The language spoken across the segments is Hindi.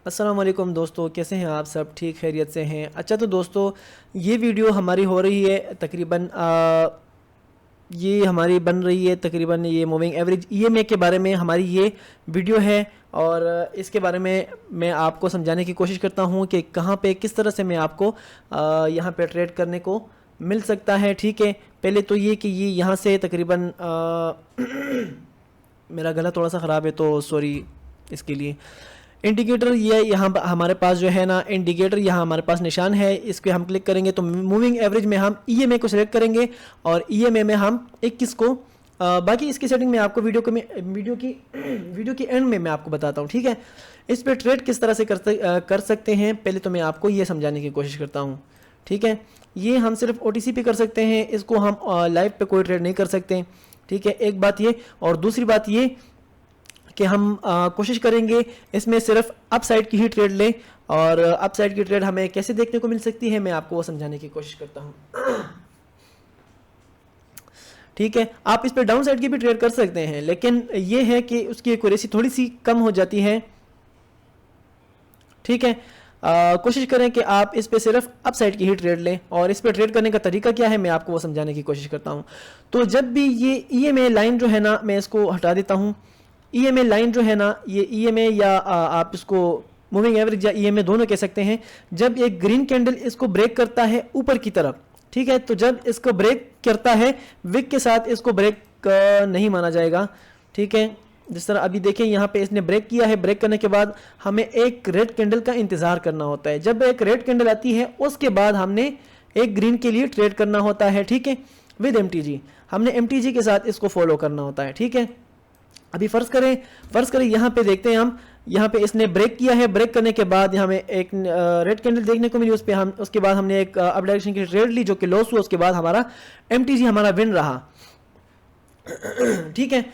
अस्सलाम वालेकुम दोस्तों, कैसे हैं आप सब? ठीक खैरियत से हैं? अच्छा, तो दोस्तों ये वीडियो हमारी हो रही है तकरीबन ये हमारी बन रही है तकरीबन ये मूविंग एवरेज ईएमए के बारे में हमारी ये वीडियो है। और इसके बारे में मैं आपको समझाने की कोशिश करता हूँ कि कहाँ पे किस तरह से मैं आपको यहाँ पे ट्रेड करने को मिल सकता है। ठीक है, पहले तो ये कि ये यहाँ से तकरीबन मेरा गला थोड़ा सा ख़राब है तो सॉरी इसके लिए। इंडिकेटर ये यहाँ हमारे पास जो है ना, इंडिकेटर यहाँ हमारे पास निशान है, इस पर हम क्लिक करेंगे तो मूविंग एवरेज में हम ईएमए को सिलेक्ट करेंगे और ईएमए में हम 21 को बाकी इसकी सेटिंग में आपको वीडियो की एंड में मैं आपको बताता हूँ। ठीक है, इस पर ट्रेड किस तरह से कर सकते हैं पहले तो मैं आपको ये समझाने की कोशिश करता हूँ। ठीक है, ये हम सिर्फ ओटीसी पे कर सकते हैं, इसको हम लाइव पे कोई ट्रेड नहीं कर सकते। ठीक है, एक बात ये, और दूसरी बात ये कि हम कोशिश करेंगे इसमें सिर्फ अप साइड की ही ट्रेड लें। और अप साइड की ट्रेड हमें कैसे देखने को मिल सकती है मैं आपको वो समझाने की कोशिश करता हूँ। ठीक है, आप इस पर डाउन साइड की भी ट्रेड कर सकते हैं, लेकिन ये है कि उसकी एक्यूरेसी थोड़ी सी कम हो जाती है। ठीक है, कोशिश करें कि आप इस पे सिर्फ अप साइड की ही ट्रेड लें। और इस पे ट्रेड करने का तरीका क्या है मैं आपको वो समझाने की कोशिश करता हूँ। तो जब भी ये ईएमए लाइन जो है ना, मैं इसको हटा देता हूँ। ईएमए लाइन जो है ना, ये ईएमए या आप इसको मूविंग एवरेज या ईएमए दोनों कह सकते हैं। जब एक ग्रीन कैंडल इसको ब्रेक करता है ऊपर की तरफ, ठीक है, तो जब इसको ब्रेक करता है विक के साथ इसको ब्रेक नहीं माना जाएगा। ठीक है, जिस तरह अभी देखें यहाँ पे इसने ब्रेक किया है, ब्रेक करने के बाद हमें एक रेड कैंडल का इंतजार करना होता है। जब एक रेड कैंडल आती है उसके बाद हमने एक ग्रीन के लिए ट्रेड करना होता है। ठीक है, विद एमटीजी हमने एमटीजी के साथ इसको फॉलो करना होता है। ठीक है, अभी फर्ज करें यहाँ पे देखते हैं हम, यहाँ पे इसने ब्रेक किया है, ब्रेक करने के बाद यहाँ में एक रेड कैंडल देखने को मिली, उस पे हम उसके बाद हमने एक अप डायरेक्शन की ट्रेड ली जो कि लॉस हुआ, उसके बाद हमारा एमटीजी हमारा विन रहा। ठीक है,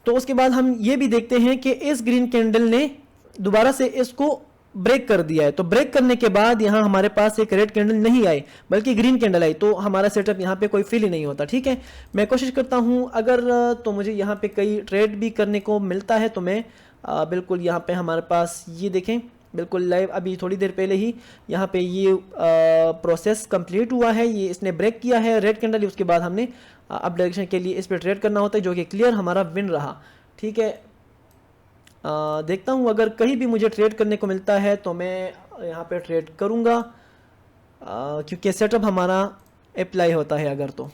तो उसके बाद हम ये भी देखते हैं कि इस ग्रीन कैंडल ने दोबारा से इसको ब्रेक कर दिया है। तो ब्रेक करने के बाद यहाँ हमारे पास एक रेड कैंडल नहीं आई बल्कि ग्रीन कैंडल आई, तो हमारा सेटअप यहाँ पे कोई फील ही नहीं होता। ठीक है, मैं कोशिश करता हूँ अगर तो मुझे यहाँ पे कई ट्रेड भी करने को मिलता है तो मैं बिल्कुल यहाँ पे हमारे पास ये देखें बिल्कुल लाइव अभी थोड़ी देर पहले ही यहाँ पे ये प्रोसेस कंप्लीट हुआ है। ये इसने ब्रेक किया है रेड कैंडल, उसके बाद हमने अप डायरेक्शन के लिए इस पर ट्रेड करना होता है जो कि क्लियर हमारा विन रहा। ठीक है, देखता हूँ अगर कहीं भी मुझे ट्रेड करने को मिलता है तो मैं यहाँ पे ट्रेड करूँगा क्योंकि सेटअप हमारा अप्लाई होता है अगर तो।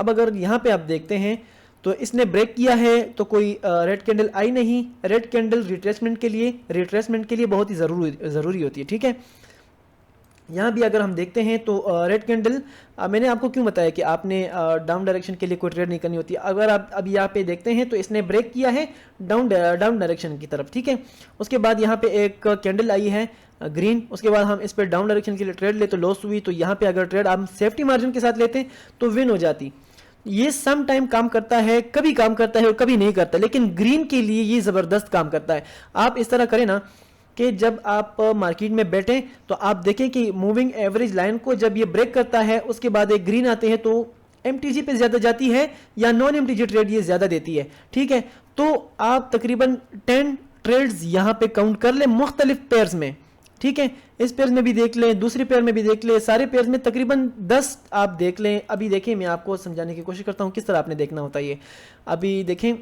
अब अगर यहाँ पे आप देखते हैं तो इसने ब्रेक किया है तो कोई रेड कैंडल आई नहीं। रेड कैंडल रिट्रेसमेंट के लिए बहुत ही ज़रूरी होती है। ठीक है, यहाँ भी अगर हम देखते हैं तो रेड कैंडल मैंने आपको क्यों बताया कि आपने डाउन डायरेक्शन के लिए कोई ट्रेड नहीं करनी होती। अगर आप अभी यहाँ पे देखते हैं तो इसने ब्रेक किया है डाउन डायरेक्शन की तरफ। ठीक है, उसके बाद यहाँ पे एक कैंडल आई है ग्रीन, उसके बाद हम इस पर डाउन डायरेक्शन के लिए ट्रेड ले तो लॉस हुई। तो यहाँ पे अगर ट्रेड हम सेफ्टी मार्जिन के साथ लेते हैं तो विन हो जाती। ये सम टाइम काम करता है, कभी काम करता है और कभी नहीं करता, लेकिन ग्रीन के लिए ये ज़बरदस्त काम करता है। आप इस तरह करें ना कि जब आप मार्केट में बैठें तो आप देखें कि मूविंग एवरेज लाइन को जब ये ब्रेक करता है उसके बाद एक ग्रीन आते हैं तो एमटीजी पे ज़्यादा जाती है या नॉन एमटीजी ट्रेड ये ज़्यादा देती है। ठीक है, तो आप तकरीबन 10 ट्रेड्स यहाँ पे काउंट कर लें मुख्तलिफ पेयर्स में। ठीक है, इस पेयर में भी देख लें, दूसरे पेयर में भी देख लें, सारे पेयर में तकरीबन 10 आप देख लें। अभी देखें मैं आपको समझाने की कोशिश करता हूँ किस तरह आपने देखना होता है ये। अभी देखें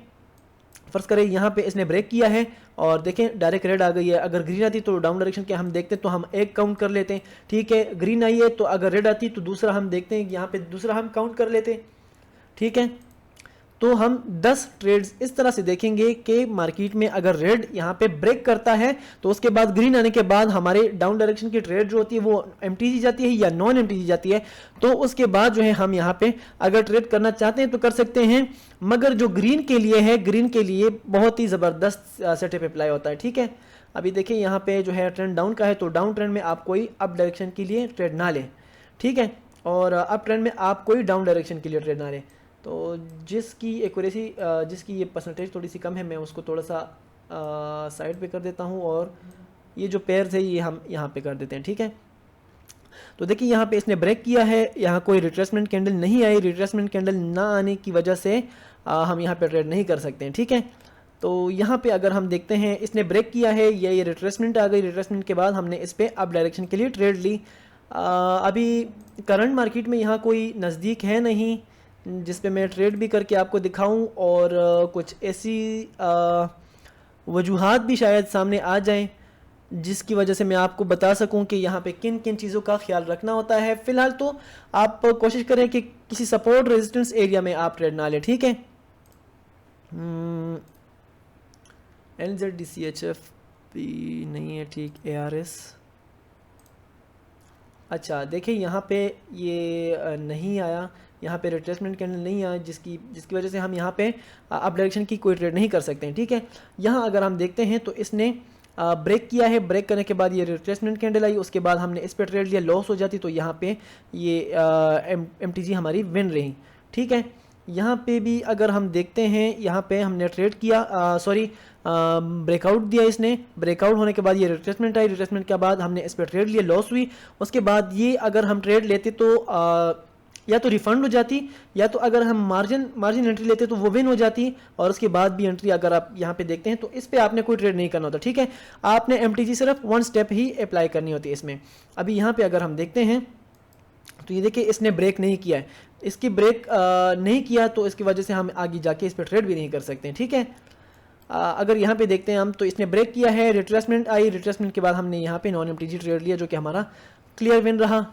फर्ज करें यहाँ पे इसने ब्रेक किया है और देखें डायरेक्ट रेड आ गई है। अगर ग्रीन आती तो डाउन डायरेक्शन के हम देखते तो हम एक काउंट कर लेते हैं। ठीक है, ग्रीन आई है तो अगर रेड आती तो दूसरा हम देखते हैं, यहाँ पे दूसरा हम काउंट कर लेते हैं। ठीक है, तो हम 10 ट्रेड्स इस तरह से देखेंगे कि मार्केट में अगर रेड यहाँ पे ब्रेक करता है तो उसके बाद ग्रीन आने के बाद हमारे डाउन डायरेक्शन की ट्रेड जो होती है वो एमटीजी जाती है या नॉन एमटीजी जाती है। तो उसके बाद जो है हम यहाँ पे अगर ट्रेड करना चाहते हैं तो कर सकते हैं, मगर जो ग्रीन के लिए है, ग्रीन के लिए बहुत ही ज़बरदस्त सेटअप अप्लाई होता है। ठीक है, अभी देखिए यहाँ पे जो है ट्रेंड डाउन का है तो डाउन ट्रेंड में आप कोई अप डायरेक्शन के लिए ट्रेड ना लें। ठीक है, और अप ट्रेंड में आप कोई डाउन डायरेक्शन के लिए ट्रेड ना लें। तो जिसकी एक्यूरेसी जिसकी ये परसेंटेज थोड़ी सी कम है मैं उसको थोड़ा सा साइड पे कर देता हूँ और ये जो पेयर्स है ये हम यहाँ पे कर देते हैं। ठीक है, तो देखिए यहाँ पे इसने ब्रेक किया है, यहाँ कोई रिट्रेसमेंट कैंडल नहीं आई। रिट्रेसमेंट कैंडल ना आने की वजह से हम यहाँ पे ट्रेड नहीं कर सकते हैं, ठीक है। तो यहाँ पे अगर हम देखते हैं इसने ब्रेक किया है, ये रिट्रेसमेंट आ गई, रिट्रेसमेंट के बाद हमने इस पर अप डायरेक्शन के लिए ट्रेड ली। अभी करंट मार्केट में यहाँ कोई नज़दीक है नहीं जिस पे मैं ट्रेड भी करके आपको दिखाऊं, और कुछ ऐसी वजूहात भी शायद सामने आ जाएं जिसकी वजह से मैं आपको बता सकूं कि यहाँ पे किन किन चीज़ों का ख्याल रखना होता है। फ़िलहाल तो आप कोशिश करें कि किसी सपोर्ट रेजिस्टेंस एरिया में आप ट्रेड ना लें, ठीक है। LZDCHF भी नहीं है, ठीक। ARS, अच्छा देखिए यहाँ पे ये नहीं आया, यहाँ पे रिट्रेसमेंट कैंडल नहीं आया, जिसकी वजह से हम यहाँ पे अप डायरेक्शन की कोई ट्रेड नहीं कर सकते हैं, ठीक है। यहाँ अगर हम देखते हैं तो इसने ब्रेक किया है, ब्रेक करने के बाद ये रिट्रेसमेंट कैंडल आई, उसके बाद हमने इस पर ट्रेड लिया, लॉस हो जाती तो यहाँ पे ये MTG हमारी विन रही, ठीक है। यहाँ पे भी अगर हम देखते हैं, यहाँ पे हमने ट्रेड किया, ब्रेकआउट दिया इसने, ब्रेकआउट होने के बाद ये रिट्रेसमेंट आई, रिट्रेसमेंट के बाद हमने इस पर ट्रेड लिया, लॉस हुई। उसके बाद ये अगर हम ट्रेड लेते तो या तो रिफंड हो जाती, या तो अगर हम मार्जिन एंट्री लेते तो वो विन हो जाती, और उसके बाद भी एंट्री अगर आप यहाँ पे देखते हैं तो इस पे आपने कोई ट्रेड नहीं करना होता, ठीक है। आपने MTG सिर्फ 1 स्टेप ही अप्लाई करनी होती है इसमें। अभी यहाँ पे अगर हम देखते हैं तो ये देखिए इसने ब्रेक नहीं किया है, इसकी ब्रेक नहीं किया तो इसकी वजह से हम आगे जाके इस पर ट्रेड भी नहीं कर सकते हैं, ठीक है। अगर यहाँ पे देखते हैं हम तो इसने ब्रेक किया है, रिट्रेसमेंट आई, रिट्रेसमेंट के बाद हमने यहाँ पे नॉन MTG ट्रेड लिया जो कि हमारा क्लियर विन रहा,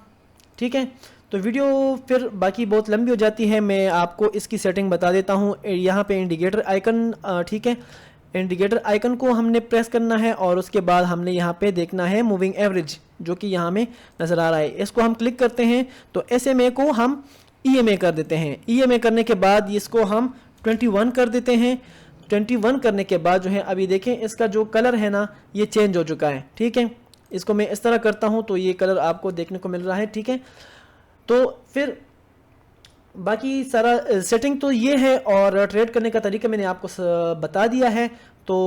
ठीक है। तो वीडियो फिर बाकी बहुत लंबी हो जाती है, मैं आपको इसकी सेटिंग बता देता हूँ। यहाँ पे इंडिकेटर आइकन, ठीक है, इंडिकेटर आइकन को हमने प्रेस करना है और उसके बाद हमने यहाँ पे देखना है मूविंग एवरेज जो कि यहाँ में नज़र आ रहा है। इसको हम क्लिक करते हैं तो SMA को हम EMA कर देते हैं, EMA करने के बाद इसको हम 21 कर देते हैं। 21 करने के बाद जो है अभी देखें इसका जो कलर है ना ये चेंज हो चुका है, ठीक है। इसको मैं इस तरह करता हूँ तो ये कलर आपको देखने को मिल रहा है, ठीक है। तो फिर बाकी सारा सेटिंग तो ये है, और ट्रेड करने का तरीका मैंने आपको बता दिया है। तो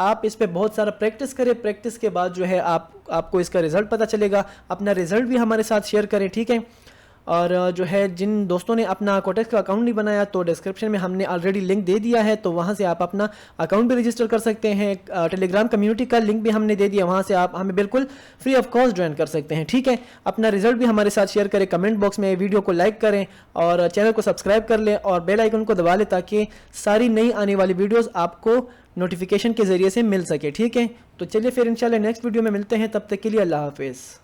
आप इस पे बहुत सारा प्रैक्टिस करें, प्रैक्टिस के बाद जो है आपको इसका रिज़ल्ट पता चलेगा। अपना रिज़ल्ट भी हमारे साथ शेयर करें, ठीक है। और जो है जिन दोस्तों ने अपना कोटेक्स का अकाउंट नहीं बनाया तो डिस्क्रिप्शन में हमने ऑलरेडी लिंक दे दिया है, तो वहाँ से आप अपना अकाउंट भी रजिस्टर कर सकते हैं। टेलीग्राम कम्युनिटी का लिंक भी हमने दे दिया, वहाँ से आप हमें बिल्कुल फ्री ऑफ कॉस्ट ज्वाइन कर सकते हैं, ठीक है। अपना रिजल्ट भी हमारे साथ शेयर करें, कमेंट बॉक्स में वीडियो को लाइक करें और चैनल को सब्सक्राइब कर लें और बेल आइकन को दबा लें ताकि सारी नई आने वाली वीडियोज़ आपको नोटिफिकेशन के ज़रिए से मिल सके, ठीक है। तो चलिए फिर इंशाल्लाह नेक्स्ट वीडियो में मिलते हैं, तब तक के लिए अल्लाह हाफिज़।